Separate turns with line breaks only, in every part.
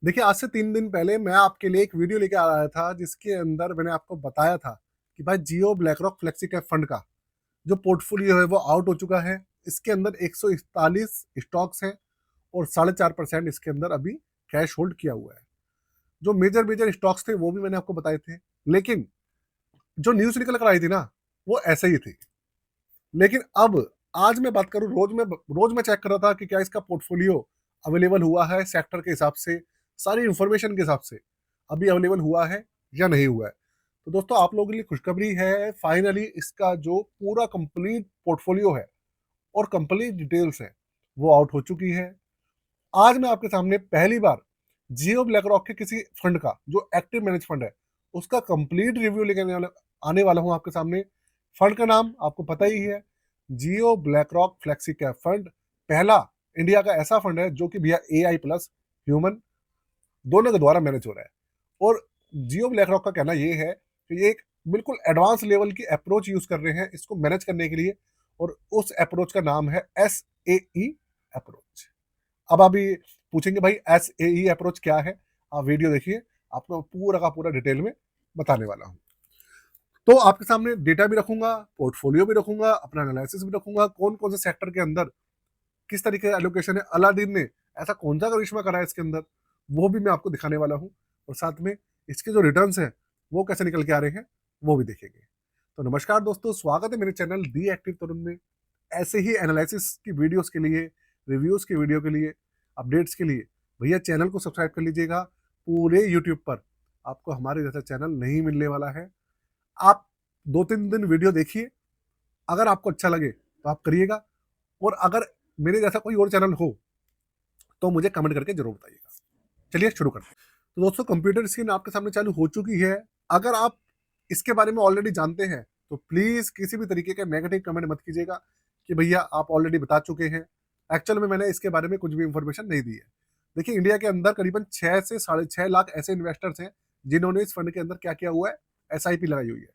देखिए, आज से 3 दिन पहले मैं आपके लिए एक वीडियो लेके आ रहा था, जिसके अंदर मैंने आपको बताया था कि भाई जियो ब्लैकरॉक फ्लेक्सी कैप फंड का जो पोर्टफोलियो है वो आउट हो चुका है। इसके अंदर 141 स्टॉक्स हैं और 4.5% इसके अंदर अभी कैश होल्ड किया हुआ है। जो मेजर मेजर स्टॉक्स थे वो भी मैंने आपको बताए थे, लेकिन जो न्यूज़ निकल कर आई थी ना, वो ऐसे ही थी। लेकिन अब आज मैं बात करूँ, रोज़ मैं चेक कर रहा था कि क्या इसका पोर्टफोलियो अवेलेबल हुआ है सेक्टर के हिसाब से, सारी इन्फॉर्मेशन के हिसाब से, अभी अवेलेबल हुआ है या नहीं हुआ है। तो दोस्तों, आप लोगों के लिए खुशखबरी है, फाइनली इसका जो पूरा कंप्लीट पोर्टफोलियो है और कंप्लीट डिटेल्स है, वो आउट हो चुकी है। आज मैं आपके सामने पहली बार जियो ब्लैकरॉक के किसी फंड का जो एक्टिव मैनेज फंड है, उसका कंप्लीट रिव्यू लेके आने वाला हूं आपके सामने। फंड का नाम आपको पता ही है, जियो ब्लैकरॉक फ्लेक्सी कैप फंड। पहला इंडिया का ऐसा फंड है जो कि भैया एआई प्लस ह्यूमन दोनों के द्वारा मैनेज हो रहा है। और जियो ब्लैकरॉक का कहना ये है कि ये एक बिल्कुल एडवांस लेवल की अप्रोच यूज कर रहे हैं इसको मैनेज करने के लिए, और उस अप्रोच का नाम है SAE अप्रोच। अब अभी पूछेंगे भाई SAE अप्रोच क्या है, आप वीडियो देखिए, आपको पूरा का पूरा डिटेल में बताने वाला हूँ। तो आपके सामने डेटा भी रखूंगा, पोर्टफोलियो भी रखूंगा, अपना एनालिसिस भी रखूंगा, कौन कौन से सेक्टर के अंदर किस तरीके का एलोकेशन है, अलादीन ने ऐसा कौन सा करिश्मा करा है इसके अंदर, वो भी मैं आपको दिखाने वाला हूँ। और साथ में इसके जो रिटर्न्स हैं वो कैसे निकल के आ रहे हैं वो भी देखेंगे। तो नमस्कार दोस्तों, स्वागत है मेरे चैनल दी एक्टिव तरुण में। ऐसे ही एनालिसिस की वीडियोस के लिए, रिव्यूज की वीडियो के लिए, अपडेट्स के लिए भैया चैनल को सब्सक्राइब कर लीजिएगा। पूरे यूट्यूब पर आपको हमारे जैसा चैनल नहीं मिलने वाला है। आप 2-3 दिन वीडियो देखिए, अगर आपको अच्छा लगे तो आप करिएगा, और अगर मेरे जैसा कोई और चैनल हो तो मुझे कमेंट करके जरूर बताइएगा। चलिए शुरू करते हैं। तो दोस्तों, कंप्यूटर स्क्रीन आपके सामने चालू हो चुकी है। अगर आप इसके बारे में ऑलरेडी जानते हैं तो प्लीज किसी भी तरीके का नेगेटिव कमेंट मत कीजिएगा कि भैया आप ऑलरेडी बता चुके हैं। एक्चुअल में मैंने इसके बारे में कुछ भी इंफॉर्मेशन नहीं दी है। देखिए, इंडिया के अंदर करीबन 6 से 6.5 लाख ऐसे इन्वेस्टर्स हैं जिन्होंने इस फंड के अंदर क्या किया हुआ है, SIP लगाई हुई है।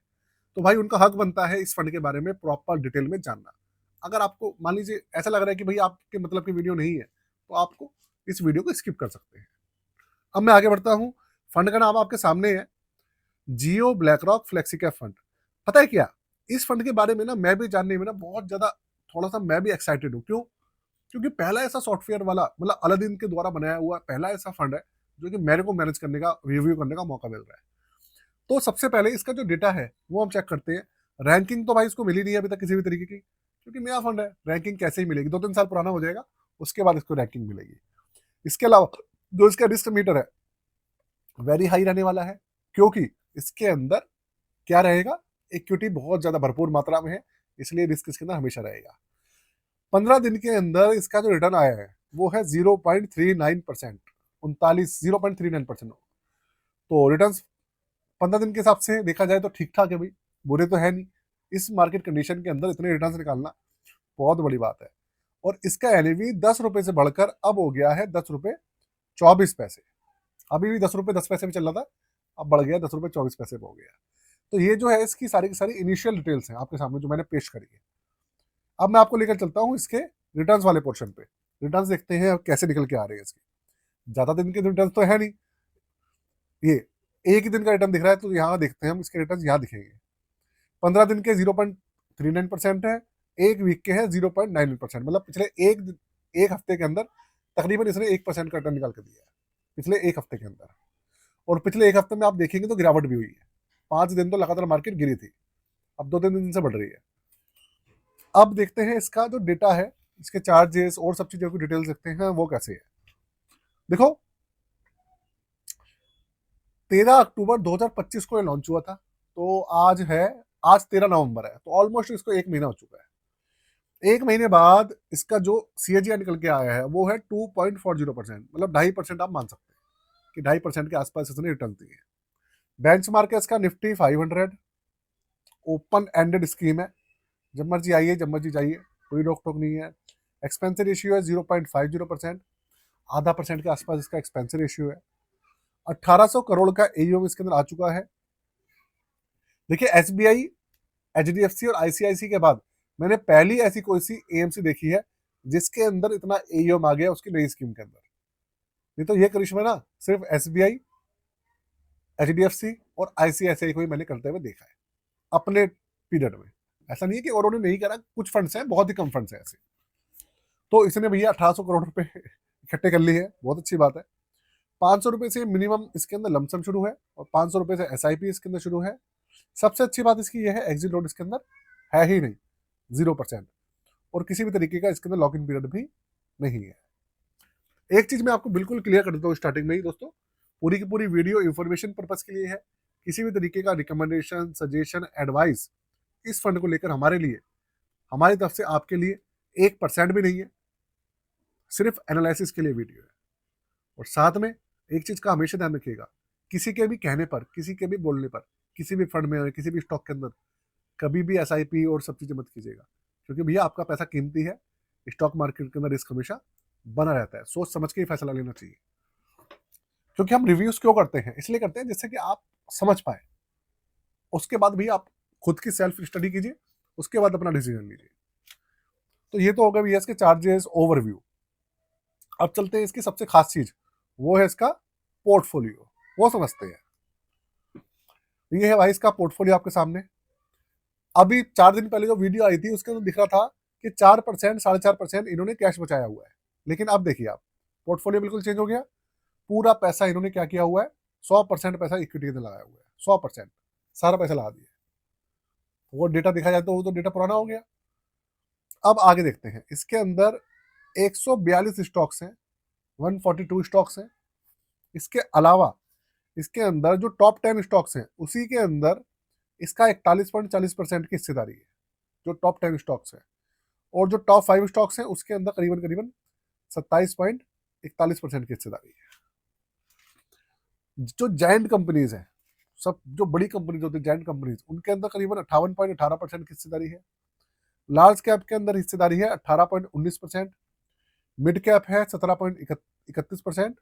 तो भाई उनका हक बनता है इस फंड के बारे में प्रॉपर डिटेल में जानना। अगर आपको मान लीजिए ऐसा लग रहा है कि भाई आपके मतलब की वीडियो नहीं है, तो आपको इस वीडियो को स्किप कर सकते हैं। अब मैं आगे बढ़ता हूँ। फंड का नाम आपके सामने है, जियो ब्लैकरॉक फ्लेक्सी कैप फंड। पता है क्या, इस फंड के बारे में ना मैं भी जानने में ना बहुत ज्यादा, थोड़ा सा मैं भी एक्साइटेड हूँ। क्यों? क्योंकि पहला ऐसा सॉफ्टवेयर वाला, मतलब अलादीन के द्वारा बनाया हुआ पहला ऐसा फंड है जो कि मेरे को मैनेज करने का, रिव्यू करने का मौका मिल रहा है। तो सबसे पहले इसका जो डेटा है वो हम चेक करते हैं। रैंकिंग तो भाई इसको मिली नहीं है अभी तक किसी भी तरीके की, क्योंकि नया फंड है, रैंकिंग कैसे ही मिलेगी? 2-3 साल पुराना हो जाएगा, उसके बाद इसको रैंकिंग मिलेगी। इसके अलावा जो इसका रिस्क मीटर है, वेरी हाई रहने वाला है, क्योंकि इसके अंदर क्या रहेगा, इक्विटी बहुत ज्यादा भरपूर मात्रा में है, इसलिए रिस्क इसके अंदर हमेशा रहेगा। 15 दिन के अंदर इसका जो रिटर्न आया है वो है 0.39%। 0.39%। तो रिटर्न 15 दिन के हिसाब से देखा जाए तो ठीक ठाक है भाई, बुरे तो है नहीं। इस मार्केट कंडीशन के अंदर इतने रिटर्न निकालना बहुत बड़ी बात है। और इसका एनएवी 10 रुपए से बढ़कर अब हो गया है 10 रुपए 24 पैसे। अभी भी 10 रुपए 10 पैसे में चल रहा था, अब बढ़ गया 10 रुपए 24 पैसे पे हो गया। तो ये जो है इसकी सारी की सारी इनिशियल डिटेल्स हैं आपके सामने जो मैंने पेश करी है। अब मैं आपको लेकर चलता हूँ इसके रिटर्न्स वाले पोर्शन पे। रिटर्न्स देखते हैं कैसे निकल के आ रहे हैं इसके। ज्यादा दिन के रिटर्न तो है नहीं, ये एक ही दिन का रिटर्न दिख रहा है, तो यहाँ देखते हैं हम इसके रिटर्न, यहाँ दिखेंगे। 15 दिन के 0.39% है, एक वीक के हैं 0.91%। मतलब पिछले एक हफ्ते के अंदर तकरीबन इसने 1% का रिटर्न निकाल के दिया है, पिछले एक हफ्ते के अंदर। और पिछले एक हफ्ते में आप देखेंगे तो गिरावट भी हुई है। 5 दिन तो लगातार मार्केट गिरी थी, अब 2-3 दिन से बढ़ रही है। अब देखते हैं इसका जो डेटा है, इसके चार्जेस और सब चीजों की डिटेल्स देखते हैं वो कैसे है। देखो, 13 अक्टूबर 2025 को ये लॉन्च हुआ था, तो आज 13 नवंबर है, तो ऑलमोस्ट इसको एक महीना हो चुका है। एक महीने बाद इसका जो CAGR निकल के आया है वो है 2.40%। मतलब 2.5% आप मान सकते हैं कि 2.5% के आसपास इसने रिटर्न दिए। बेंच मार्क है इसका निफ्टी 500, ओपन एंडेड स्कीम है, जब मर्जी आइए जब मर्जी जाइए, कोई रोक टोक नहीं है। एक्सपेंसिव रेशियो है 0.50%, ½ % के आसपास इसका एक्सपेंसिव रेशियो है। 1800 करोड़ का AUM इसके अंदर आ चुका है। देखिए, SBI, HDFC और ICICI के बाद मैंने पहली ऐसी कोई सी AMC देखी है जिसके अंदर इतना AUM आ गया उसकी नई स्कीम के अंदर। नहीं तो ये करिश्मा ना सिर्फ SBI, HDFC और ICICI को ही मैंने करते हुए देखा है अपने पीरियड में। ऐसा नहीं है कि औरों ने नहीं करा, कुछ फंड्स हैं, बहुत ही कम फंड्स हैं ऐसे। तो इसने भैया 1800 करोड़ रुपए इकट्ठे कर लिए है, बहुत अच्छी बात है। 500 रुपए से मिनिमम इसके अंदर लमसम शुरू है और 500 रुपए से SIP इसके अंदर शुरू है। सबसे अच्छी बात इसकी यह है एग्जिट लोड इसके अंदर है ही नहीं, 0%, और किसी भी तरीके का इसके अंदर लॉक इन पीरियड भी नहीं है। एक चीज मैं आपको बिल्कुल क्लियर कर देता हूँ स्टार्टिंग में ही दोस्तों, पूरी की पूरी वीडियो इंफॉर्मेशन पर्पज के लिए है, किसी भी तरीके का रिकमेंडेशन, सजेशन, एडवाइस इस फंड को लेकर हमारे लिए, हमारी तरफ से आपके लिए 1% भी नहीं है, सिर्फ एनालिसिस के लिए वीडियो है। और साथ में एक चीज का हमेशा ध्यान रखिएगा, किसी के भी कहने पर, किसी के भी बोलने पर, किसी भी फंड में, किसी भी स्टॉक के अंदर कभी भी SIP और सब चीजें मत कीजिएगा, क्योंकि भैया आपका पैसा कीमती है। स्टॉक मार्केट के अंदर रिस्क हमेशा बना रहता है, सोच समझ के ही फैसला लेना चाहिए। क्योंकि हम रिव्यूज क्यों करते हैं, इसलिए करते हैं जिससे कि आप समझ पाए, उसके बाद भी आप खुद की सेल्फ स्टडी कीजिए, उसके बाद अपना डिसीजन लीजिए। तो ये तो होगा भैया इसके चार्जेस ओवरव्यू। अब चलते हैं इसकी सबसे खास चीज, वो है इसका पोर्टफोलियो, वो समझते हैं। ये है भाई इसका पोर्टफोलियो आपके सामने। अभी 4 दिन पहले जो वीडियो आई थी उसके अंदर दिख रहा था कि 4%, 4.5% इन्होंने कैश बचाया हुआ है, लेकिन अब देखिए आप, पोर्टफोलियो बिल्कुल चेंज हो गया। पूरा पैसा इन्होंने क्या किया हुआ है, 100% पैसा इक्विटी के अंदर लगाया हुआ है, 100% सारा पैसा लगा दिया। वो डेटा देखा जाए तो वो तो डेटा पुराना हो गया। अब आगे देखते हैं, इसके अंदर 142 स्टॉक्स हैं, 142 स्टॉक्स हैं। इसके अलावा इसके अंदर जो टॉप 10 स्टॉक्स हैं उसी के अंदर इसका 41.40% की हिस्सेदारी है, जो टॉप 10 स्टॉक्स हैं। और जो टॉप 5 स्टॉक्स हैं उसके अंदर करीबन करीबन 27.41% की हिस्सेदारी है। जो जायंट कंपनीज हैं, सब जो बड़ी कंपनीज होती है जायंट कंपनीज, उनके अंदर करीबन 58.18% की हिस्सेदारी है। लार्ज कैप के अंदर हिस्सेदारी है 18.19%, मिड कैप है 17.31%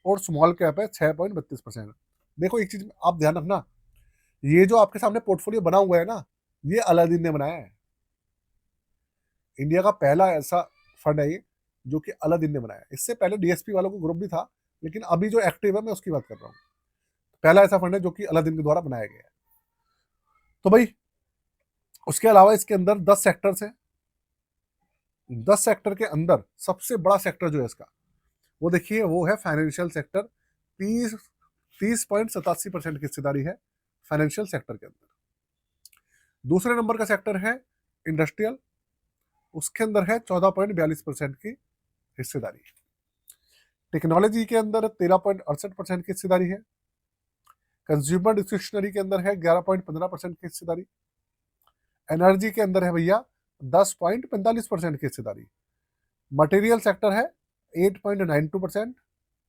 और स्मॉल कैप है 6.32%। देखो एक चीज आप ध्यान रखना, ये जो आपके सामने पोर्टफोलियो बना हुआ है ना, ये अलादीन ने बनाया है। इंडिया का पहला ऐसा फंड है ये जो कि अलादीन ने बनाया है। इससे पहले DSP वालों को ग्रुप भी था, लेकिन अभी जो एक्टिव है मैं उसकी बात कर रहा हूँ। पहला ऐसा फंड है जो कि अलादीन के द्वारा बनाया गया है। तो भाई उसके अलावा इसके अंदर 10 सेक्टर्स हैं। 10 सेक्टर के अंदर सबसे बड़ा सेक्टर जो है इसका, वो देखिए वो है फाइनेंशियल सेक्टर। 30.87% की हिस्सेदारी है फाइनेंशियल सेक्टर के अंदर। दूसरे नंबर का सेक्टर है इंडस्ट्रियल, उसके अंदर है 14.42% की हिस्सेदारी। टेक्नोलॉजी के अंदर 13.68% की हिस्सेदारी है। कंज्यूमर डिस्क्रिप्शनरी के अंदर है 11.15% की हिस्सेदारी। एनर्जी के अंदर है भैया 10.45% की हिस्सेदारी। मटेरियल सेक्टर है 8.92%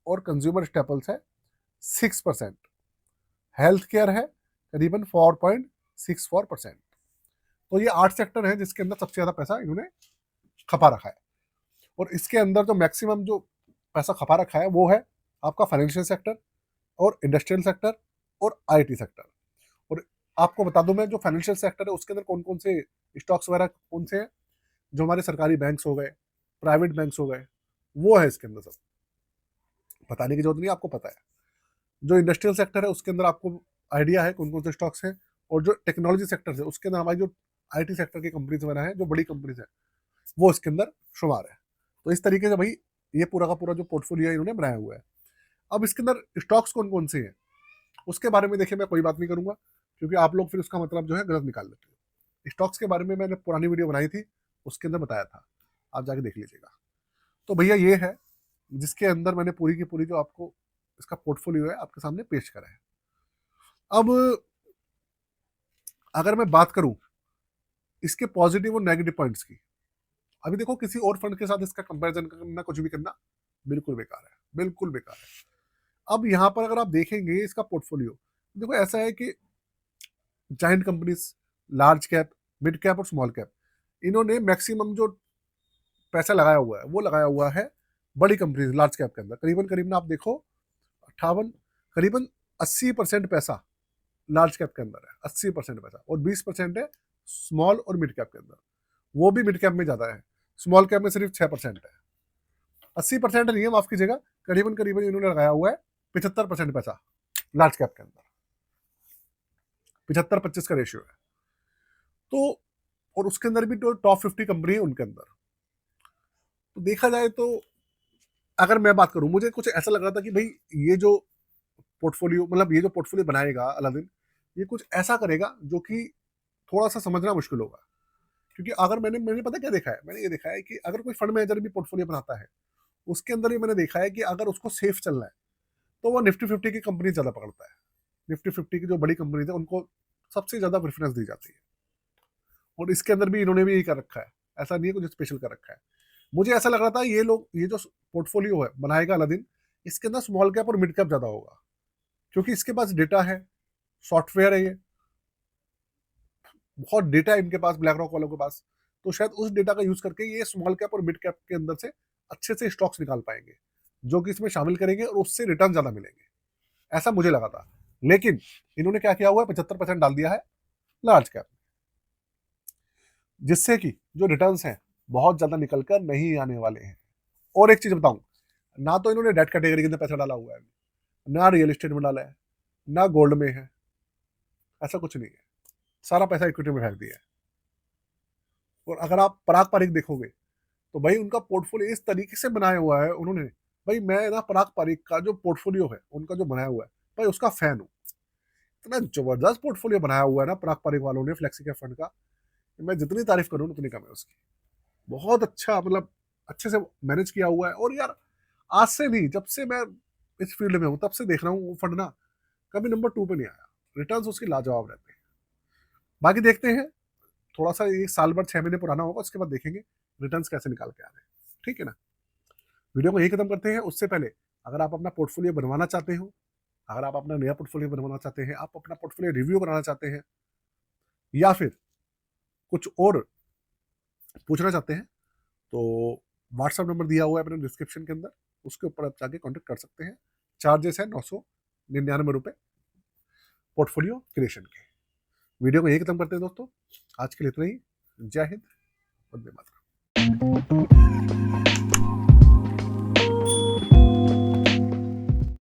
और कंज्यूमर स्टेपल्स है 6%। हेल्थ केयर है करीबन 4.64%। तो ये 8 सेक्टर हैं जिसके अंदर सबसे ज्यादा पैसा इन्होंने खपा रखा है। और इसके अंदर जो मैक्सिमम जो पैसा खपा रखा है वो है आपका फाइनेंशियल सेक्टर और इंडस्ट्रियल सेक्टर और IT सेक्टर। और आपको बता दूं मैं, जो फाइनेंशियल सेक्टर है उसके अंदर कौन कौन से स्टॉक्स वगैरह कौन से हैं, जो हमारे सरकारी बैंक्स हो गए, प्राइवेट बैंक्स हो गए, वो है इसके अंदर। सब बताने की जरूरत नहीं, आपको पता है। जो इंडस्ट्रियल सेक्टर है उसके अंदर आपको आइडिया है कौन कौन से स्टॉक्स हैं। और जो टेक्नोलॉजी सेक्टर है उसके अंदर हमारी जो IT सेक्टर की कंपनीज वगैरह हैं, जो बड़ी कंपनीज हैं, वो इसके अंदर शुमार है। तो इस तरीके से भाई ये पूरा का पूरा जो पोर्टफोलियो है इन्होंने बनाया हुआ है। अब इसके अंदर स्टॉक्स कौन कौन से हैं उसके बारे में देखिए मैं कोई बात नहीं करूंगा, क्योंकि आप लोग फिर उसका मतलब जो है गलत निकाल लेते हो। स्टॉक्स के बारे में मैंने पुरानी वीडियो बनाई थी, उसके अंदर बताया था, आप जाके देख लीजिएगा। तो भैया ये है जिसके अंदर मैंने पूरी की पूरी जो आपको इसका पोर्टफोलियो है आपके सामने पेश करा है। अब अगर मैं बात करूं इसके पॉजिटिव और नेगेटिव पॉइंट्स की, अभी देखो किसी और फंड के साथ इसका कंपैरिजन करना, कुछ भी करना बिल्कुल बेकार है, बिल्कुल बेकार है। अब यहाँ पर अगर आप देखेंगे इसका पोर्टफोलियो, देखो ऐसा है कि giant companies, large cap, mid cap और स्मॉल कैप, इन्होंने मैक्सिमम जो पैसा लगाया हुआ है वो लगाया हुआ है बड़ी कंपनीज लार्ज कैप के अंदर। करीबन करीबन आप देखो 58, करीबन 80% पैसा लार्ज कैप के अंदर है, 80% पैसा, और 20% है स्मॉल और मिड कैप के अंदर। वो भी मिड कैप में ज्यादा है, स्मॉल कैप में सिर्फ 6% है। 80% नहीं है, माफ कीजिएगा, करीबन करीबन इन्होंने लगाया हुआ है 75% पैसा लार्ज कैप के अंदर, 75-25 का रेशियो है। तो और उसके अंदर भी तो टॉप 50 कंपनी है उनके अंदर। तो देखा जाए तो अगर मैं बात करूं, मुझे कुछ ऐसा लग रहा था कि भाई ये जो पोर्टफोलियो, मतलब ये जो पोर्टफोलियो बनाएगा अलादीन, ये कुछ ऐसा करेगा जो कि थोड़ा सा समझना मुश्किल होगा। क्योंकि अगर मैंने पता क्या देखा है, मैंने ये देखा है कि अगर कोई फंड मैनेजर भी पोर्टफोलियो बनाता है, उसके अंदर ही मैंने देखा है कि अगर उसको सेफ चलना है तो वो निफ्टी 50 की कंपनी ज्यादा पकड़ता है। निफ्टी 50 की जो बड़ी कंपनी है उनको सबसे ज्यादा प्रेफरेंस दी जाती है, और इसके अंदर भी इन्होंने भी यही कर रखा है, ऐसा नहीं है कुछ स्पेशल कर रखा है। मुझे ऐसा लग रहा था ये लोग, ये जो पोर्टफोलियो है बनाएगा अलादीन, इसके अंदर स्मॉल कैप और मिड कैप ज्यादा होगा, क्योंकि इसके पास डेटा है, सॉफ्टवेयर है, ये बहुत डेटा है इनके पास, ब्लैक रॉक वालों के पास। तो शायद उस डेटा का यूज करके ये स्मॉल कैप और मिड कैप के अंदर से अच्छे से स्टॉक्स निकाल पाएंगे, जो कि इसमें शामिल करेंगे और उससे रिटर्न ज्यादा मिलेंगे, ऐसा मुझे लगा था। लेकिन इन्होंने क्या किया हुआ है, 75% डाल दिया है लार्ज कैप, जिससे कि जो रिटर्न्स हैं बहुत ज्यादा निकल कर नहीं आने वाले हैं। और एक चीज बताऊं, ना तो इन्होंने डेट कैटेगरी के अंदर पैसा डाला हुआ है, ना रियल एस्टेट में डाला है, ना गोल्ड में है, ऐसा कुछ नहीं है, सारा पैसा इक्विटी में फेंक दिया है। और अगर आप पराग पारिक देखोगे तो भाई उनका पोर्टफोलियो इस तरीके से बनाया हुआ है उन्होंने, भाई मैं ना पराग पारिक का जो पोर्टफोलियो है उनका जो बनाया हुआ है, भाई उसका फैन हूँ। इतना जबरदस्त पोर्टफोलियो बनाया हुआ है ना पराग पारिक वालों ने फ्लेक्सी कैप फंड का, मैं जितनी तारीफ करूँ उतनी कम है उसकी। बहुत अच्छा, मतलब अच्छे से मैनेज किया हुआ है। और यार आज से नहीं, जब से मैं इस फील्ड में हूँ तब से देख रहा हूँ वो फंड ना कभी नंबर 2 पे नहीं आया, रिटर्न्स उसके लाजवाब रहते हैं। बाकी देखते हैं, थोड़ा सा एक साल भर 6 महीने पुराना होगा, उसके बाद देखेंगे रिटर्न्स कैसे निकाल के आ रहे हैं। ठीक है ना, वीडियो को यही खत्म करते हैं। उससे पहले अगर आप अपना पोर्टफोलियो बनवाना चाहते हो, अगर आप अपना नया पोर्टफोलियो बनवाना चाहते हैं, आप अपना पोर्टफोलियो रिव्यू कराना चाहते हैं, या फिर कुछ और पूछना चाहते हैं, तो व्हाट्सएप नंबर दिया हुआ है अपने डिस्क्रिप्शन के अंदर, उसके ऊपर आप जाके कॉन्टेक्ट कर सकते हैं। चार्जेस है 999 रुपये पोर्टफोलियो क्रिएशन के। वीडियो को यही खत्म करते हैं दोस्तों, आज के लिए इतना ही। जय हिंद, वंदे मातरम।